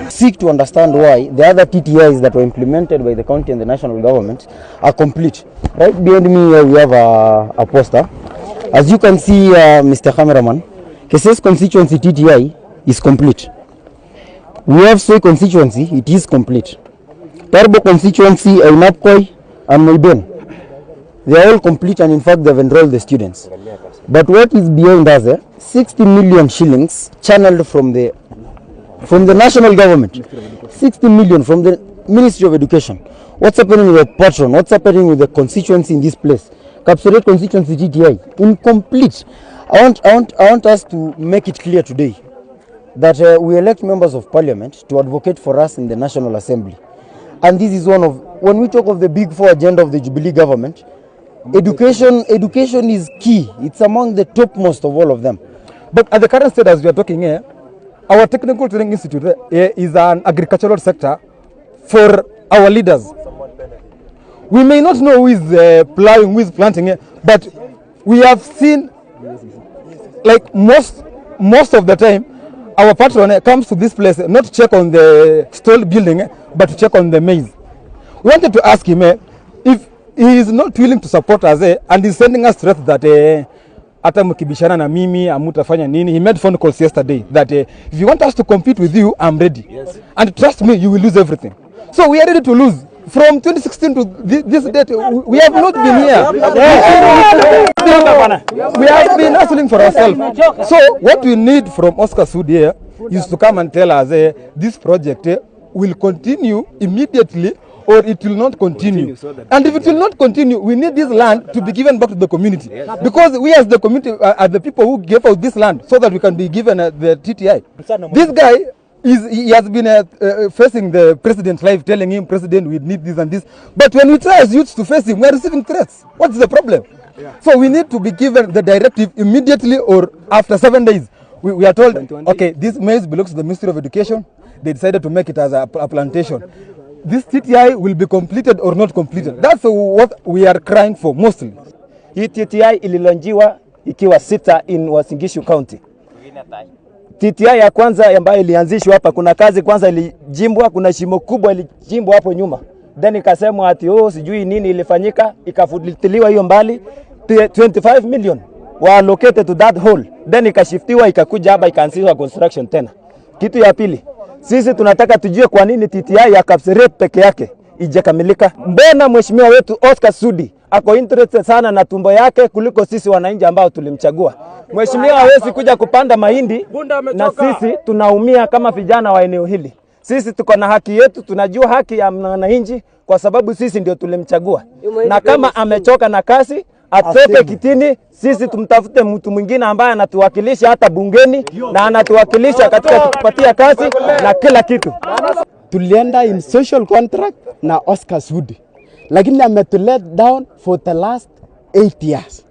Seek to understand why the other TTIs that were implemented by the county and the national government are complete. Right behind me here we have a poster. As you can see, Mr. Cameraman, Keses constituency TTI is complete. We have Soy constituency, it is complete. Tarbo constituency, Ainapkoi and Moiben, they are all complete, and in fact they have enrolled the students. But what is behind us, 60 million shillings channeled from the national government, 60 million from the Ministry of Education. What's happening with the patron? What's happening with the constituency in this place? Kapseret constituency TTI, incomplete. I want us to make it clear today that we elect members of parliament to advocate for us in the National Assembly. And this is one of, when we talk of the big four agenda of the Jubilee government, education is key. It's among the topmost of all of them. But at the current state as we are talking here, our Technical Training Institute is an agricultural sector for our leaders. We may not know who is plowing, who is planting, but we have seen, like most of the time, our patron comes to this place not to check on the stalled building, but to check on the maize. We wanted to ask him if he is not willing to support us and is sending us threats that hata mkibishana na mimi amutafanya nini. He made phone calls yesterday that if you want us to compete with you, I'm ready. Yes. And trust me, you will lose everything. So we are ready to lose. From 2016 to this date, we have not been here. We have been hustling for ourselves. So what we need from Oscar Sudi here is to come and tell us this project will continue immediately or it will not continue. And if it will not continue, we need this land to be given back to the community. Because we as the community are the people who gave out this land so that we can be given the TTI. This guy, he has been facing the president live, telling him, President, we need this and this. But when we try as youths to face him, we are receiving threats. What's the problem? So we need to be given the directive immediately or after 7 days. We are told, okay, this maize belongs to the Ministry of Education. They decided to make it as a plantation. This TTI will be completed or not completed. That's what we are crying for mostly. Hii TTI ililonjiwa ikiwa 6 in Uasin Gishu County. TTI ya kwanza ambayo ilianzishwa hapa, kuna kazi kwanza ilijimbwa, kuna shimo kubwa ilijimbwa hapo nyuma. Then ikasemwa ati sijui nini ilifanyika, ikafutiliwa hiyo mbali, 25 million were allocated to that hole. Then ikashiftiwa ikakuja hapa ikaanzishwa construction tena. Kitu ya pili, sisi tunataka tujue kwa nini TTI ya Kapseret peke yake ijakamilika. Mbona mheshimiwa wetu Oscar Sudi ako interested sana na tumbo yake kuliko sisi wananchi ambao tulimchagua? Mheshimiwa hawezi kuja kupanda mahindi na sisi tunaumia kama vijana wa eneo hili. Sisi tuko na haki yetu, tunajua haki ya wananchi kwa sababu sisi ndio tulimchagua. Na kama amechoka na kazi, atoke kitini, sisi tumtafute mtu mwingine ambaye anatuwakilisha hata bungeni na anatuwakilisha katika kutupatia kazi na kila kitu. Tulienda in social contract na Oscar Sudi, lakini ametulet down for the last 8 years.